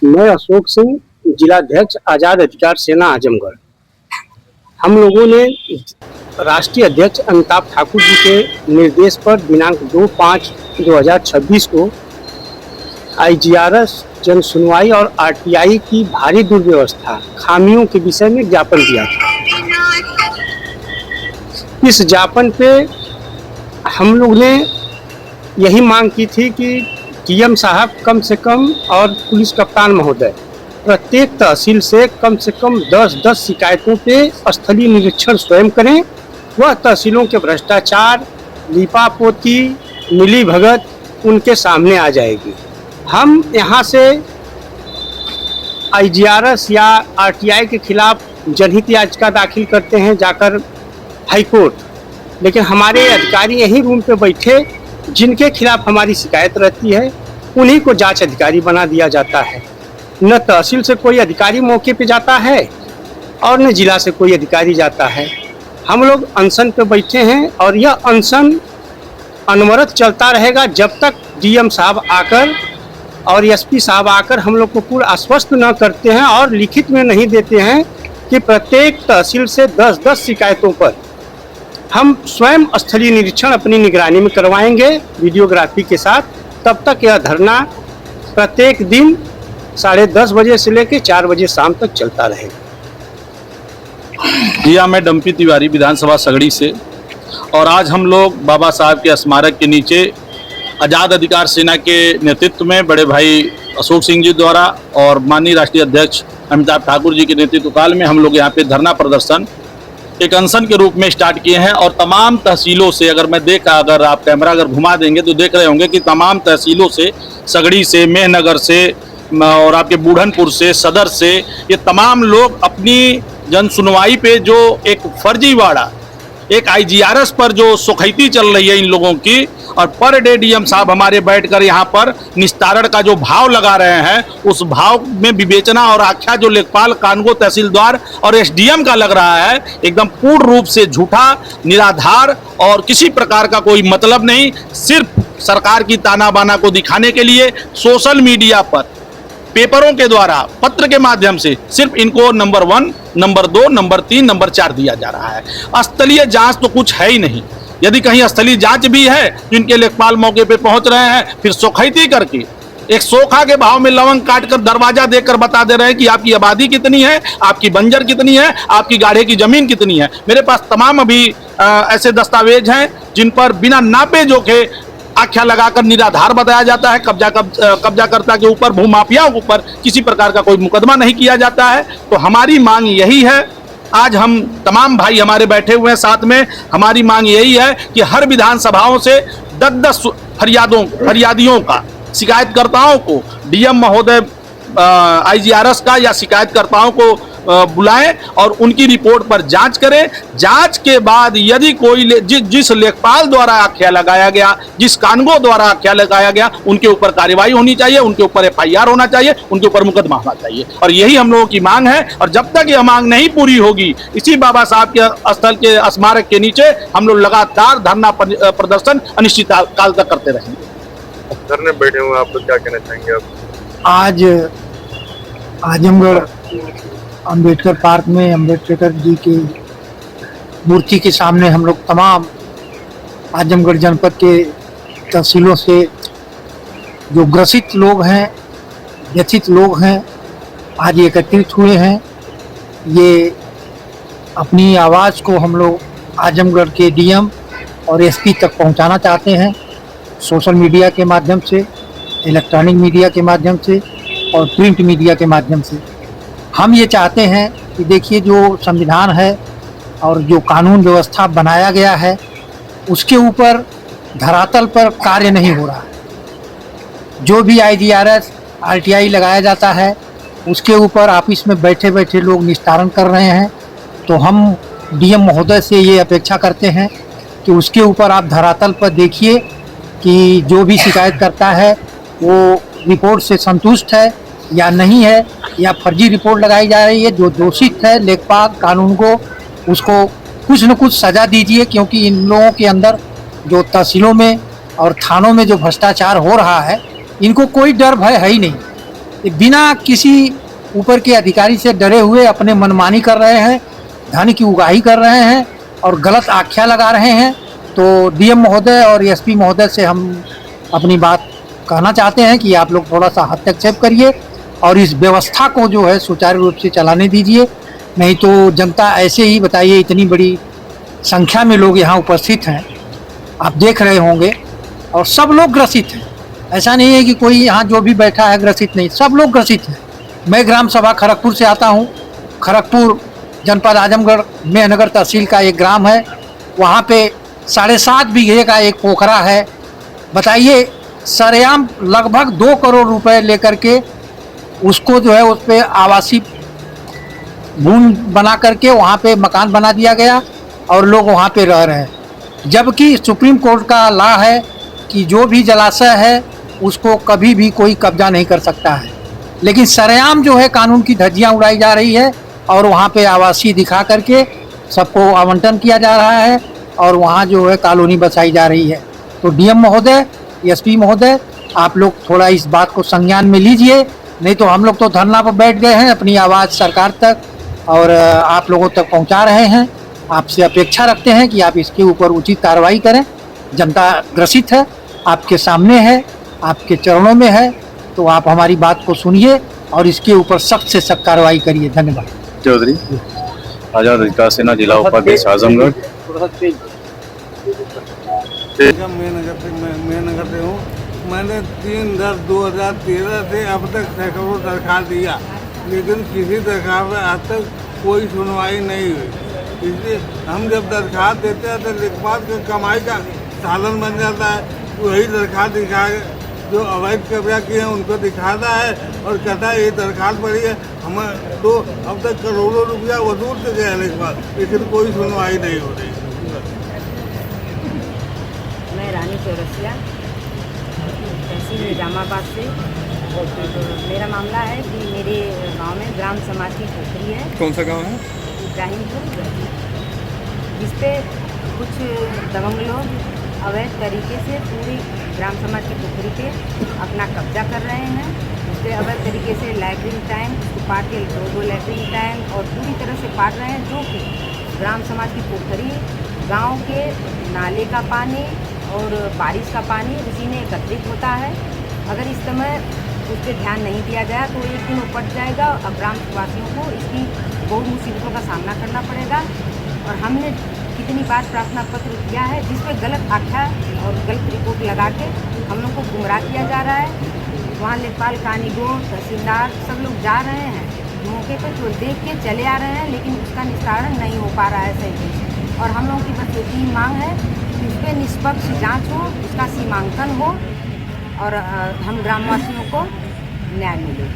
मैं अशोक सिंह, जिलाध्यक्ष आज़ाद अधिकार सेना आजमगढ़। हम लोगों ने राष्ट्रीय अध्यक्ष अमिताभ ठाकुर जी के निर्देश पर दिनांक 2/5/2026 को IGRS जन सुनवाई और RTI की भारी दुर्व्यवस्था खामियों के विषय में ज्ञापन दिया था। इस ज्ञापन पे हम लोग ने यही मांग की थी कि DM साहब कम से कम और पुलिस कप्तान महोदय प्रत्येक तहसील से कम 10 शिकायतों पे स्थलीय निरीक्षण स्वयं करें। वह तहसीलों के भ्रष्टाचार, लीपापोती, मिली भगत उनके सामने आ जाएगी। हम यहाँ से IGRS या RTI के खिलाफ जनहित याचिका दाखिल करते हैं जाकर हाईकोर्ट, लेकिन हमारे अधिकारी यहीं रूम पे बैठे जिनके खिलाफ हमारी शिकायत रहती है उन्हीं को जांच अधिकारी बना दिया जाता है। न तहसील से कोई अधिकारी मौके पे जाता है और न जिला से कोई अधिकारी जाता है। हम लोग अनशन पे बैठे हैं और यह अनशन अनवरत चलता रहेगा जब तक DM साहब आकर और SP साहब आकर हम लोग को पूर्ण आश्वस्त न करते हैं और लिखित में नहीं देते हैं कि प्रत्येक तहसील से 10 शिकायतों पर हम स्वयं स्थलीय निरीक्षण अपनी निगरानी में करवाएंगे वीडियोग्राफी के साथ। तब तक यह धरना प्रत्येक दिन 10:30 बजे से लेकर 4 बजे शाम तक चलता रहेगा। जी हाँ, मैं डम्पी तिवारी विधानसभा सगड़ी से, और आज हम लोग बाबा साहब के स्मारक के नीचे आज़ाद अधिकार सेना के नेतृत्व में बड़े भाई अशोक सिंह जी द्वारा और माननीय राष्ट्रीय अध्यक्ष अमिताभ ठाकुर जी के नेतृत्व काल में हम लोग यहाँ पे धरना प्रदर्शन एक अनशन के रूप में स्टार्ट किए हैं। और तमाम तहसीलों से अगर आप कैमरा घुमा देंगे तो देख रहे होंगे कि तमाम तहसीलों से, सगड़ी से, मेहनगर से और आपके बूढ़नपुर से, सदर से, ये तमाम लोग अपनी जन सुनवाई पे जो एक फर्जीवाड़ा, एक IGRS पर जो सुखैती चल रही है इन लोगों की, और पर डे DM साहब हमारे बैठकर यहाँ पर निस्तारण का जो भाव लगा रहे हैं, उस भाव में विवेचना और आख्या जो लेखपाल, कानगो तहसीलदार और SDM का लग रहा है, एकदम पूर्ण रूप से झूठा, निराधार और किसी प्रकार का कोई मतलब नहीं। सिर्फ सरकार की ताना बाना को दिखाने के लिए सोशल मीडिया पर, पेपरों के द्वारा, पत्र के माध्यम से सिर्फ इनको नंबर 1, नंबर 2, नंबर 3, नंबर 4 दिया जा रहा है। स्थलीय जांच तो कुछ है ही नहीं। यदि कहीं स्थलीय जांच भी है तो इनके लेखपाल मौके पे पहुंच रहे हैं, फिर सोखैती करके एक सोखा के भाव में लवंग काटकर दरवाजा देकर बता दे रहे हैं कि आपकी आबादी कितनी है, आपकी बंजर कितनी है, आपकी गाढ़े की जमीन कितनी है। मेरे पास तमाम अभी ऐसे दस्तावेज हैं जिन पर बिना नापे जोखे आख्या लगाकर निराधार बताया जाता है। कब्जाकर्ता के ऊपर, भूमाफियाओं के ऊपर किसी प्रकार का कोई मुकदमा नहीं किया जाता है। तो हमारी मांग यही है, आज हम तमाम भाई हमारे बैठे हुए हैं साथ में, हमारी मांग यही है कि हर विधानसभाओं से 10 फरियादियों का, शिकायतकर्ताओं को DM महोदय IGRS का या शिकायतकर्ताओं को बुलाएं और उनकी रिपोर्ट पर जांच करें। जांच के बाद यदि कोई जिस लेखपाल द्वारा आख्या लगाया गया, जिस कानगो द्वारा आख्या लगाया गया, उनके ऊपर कार्रवाई होनी चाहिए, उनके ऊपर FIR होना चाहिए, उनके ऊपर मुकदमा होना चाहिए। और यही हम लोगों की मांग है। और जब तक यह मांग नहीं पूरी होगी, इसी बाबा साहब के स्थल के स्मारक के नीचे हम लोग लगातार धरना प्रदर्शन अनिश्चित काल तक करते रहेंगे। धरने बैठे हुए आप लोग क्या कहना चाहेंगे? आज आजमगढ़ अंबेडकर पार्क में अंबेडकर जी की मूर्ति के सामने हम लोग तमाम आजमगढ़ जनपद के तहसीलों से जो ग्रसित लोग हैं, व्यथित लोग हैं, आज एकत्रित हुए हैं। ये अपनी आवाज़ को हम लोग आजमगढ़ के DM और SP तक पहुंचाना चाहते हैं, सोशल मीडिया के माध्यम से, इलेक्ट्रॉनिक मीडिया के माध्यम से और प्रिंट मीडिया के माध्यम से। हम ये चाहते हैं कि देखिए, जो संविधान है और जो कानून व्यवस्था बनाया गया है, उसके ऊपर धरातल पर कार्य नहीं हो रहा है। जो भी IGRS RTI लगाया जाता है, उसके ऊपर ऑफिस में बैठे बैठे लोग निस्तारण कर रहे हैं। तो हम DM महोदय से ये अपेक्षा करते हैं कि उसके ऊपर आप धरातल पर देखिए कि जो भी शिकायत करता है वो रिपोर्ट से संतुष्ट है या नहीं है, या फर्जी रिपोर्ट लगाई जा रही है। जो दोषित है लेखपाल, कानून को, उसको कुछ न कुछ सज़ा दीजिए, क्योंकि इन लोगों के अंदर जो तहसीलों में और थानों में जो भ्रष्टाचार हो रहा है, इनको कोई डर भय है ही नहीं। ये बिना किसी ऊपर के अधिकारी से डरे हुए अपने मनमानी कर रहे हैं, धन की उगाही कर रहे हैं और गलत आख्या लगा रहे हैं। तो डीएम महोदय और एसपी महोदय से हम अपनी बात कहना चाहते हैं कि आप लोग थोड़ा सा हस्तक्षेप करिए और इस व्यवस्था को जो है सुचारू रूप से चलाने दीजिए, नहीं तो जनता ऐसे ही, बताइए इतनी बड़ी संख्या में लोग यहाँ उपस्थित हैं, आप देख रहे होंगे, और सब लोग ग्रसित हैं। ऐसा नहीं है कि कोई यहाँ जो भी बैठा है ग्रसित नहीं, सब लोग ग्रसित हैं। मैं ग्राम सभा खड़गपुर से आता हूँ। खड़गपुर जनपद आजमगढ़ मेहनगर तहसील का एक ग्राम है, वहाँ पे 7.5 बीघे का एक पोखरा है। बताइए, सरेआम लगभग 2 करोड़ रुपए लेकर के उसको जो है उस पर आवासीय भूमि बना करके वहाँ पे मकान बना दिया गया और लोग वहाँ पे रह रहे हैं। जबकि सुप्रीम कोर्ट का लॉ है कि जो भी जलाशय है उसको कभी भी कोई कब्जा नहीं कर सकता है, लेकिन सरेआम जो है कानून की धज्जियाँ उड़ाई जा रही है और वहाँ पे आवासीय दिखा करके सबको आवंटन किया जा रहा है और वहाँ जो है कॉलोनी बसाई जा रही है। तो डीएम महोदय, एसपी महोदय, आप लोग थोड़ा इस बात को संज्ञान में लीजिए, नहीं तो हम लोग तो धरना पर बैठ गए हैं अपनी आवाज़ सरकार तक और आप लोगों तक पहुँचा रहे हैं। आपसे अपेक्षा रखते हैं कि आप इसके ऊपर उचित कार्रवाई करें। जनता ग्रसित है, आपके सामने है, आपके चरणों में है, तो आप हमारी बात को सुनिए और इसके ऊपर सख्त से सख्त कार्रवाई करिए। धन्यवाद। चौधरी, आजाद अधिकार सेना जिला उपाध्यक्ष आजमगढ़। मैं नगर से हूँ। मैंने 3/10/2013 से अब तक सैकड़ों दरखास्त दिया, लेकिन किसी दरखास्त में आज तक कोई सुनवाई नहीं हुई। इसलिए हम जब दरखास्त देते हैं तो लेखपाल की कमाई का साधन बन जाता है। वही दरखास्त दिखा जो अवैध कब्जा किए हैं उनको दिखाता है और कहता है ये दरखास्त पड़ी है। हमें तो अब तक करोड़ों रुपया वसूल से गया लेखपाल, लेकिन कोई सुनवाई नहीं हो रही। मैं रानी चौरसिया, तहसील निजामाबाद से। मेरा मामला है कि मेरे गांव में ग्राम समाज की पोखरी है। कौन सा गांव है? इब्राहिमपुर, जिस पे कुछ दबंग लोग अवैध तरीके से पूरी ग्राम समाज की पोखरी पे अपना कब्जा कर रहे हैं। उस पर अवैध तरीके से लैट्रिन टैंक उसको पाट के 2 लैट्रिन टैंक और पूरी तरह से पाट रहे हैं, जो कि ग्राम समाज की पोखरी गांव के नाले का पानी और बारिश का पानी उसी में एकत्रित होता है। अगर इस समय उस पर ध्यान नहीं दिया जाए तो एक दिन उपट जाएगा और ग्रामवासियों को इसकी बहुत मुसीबतों का सामना करना पड़ेगा। और हमने कितनी बार प्रार्थना पत्र किया है जिस पर गलत आख्या और गलत रिपोर्ट लगा के हम लोग को गुमराह किया जा रहा है। वहाँ लेखपाल, कानीगोड़, तहसीलदार सब लोग जा रहे हैं मौके पर, तो देख के चले आ रहे हैं, लेकिन उसका निस्तारण नहीं हो पा रहा है सही। और हम लोगों की बस एक ही मांग है कि उस पर निष्पक्ष जाँच हो, उसका सीमांकन हो और हम ग्रामवासियों को न्याय मिले।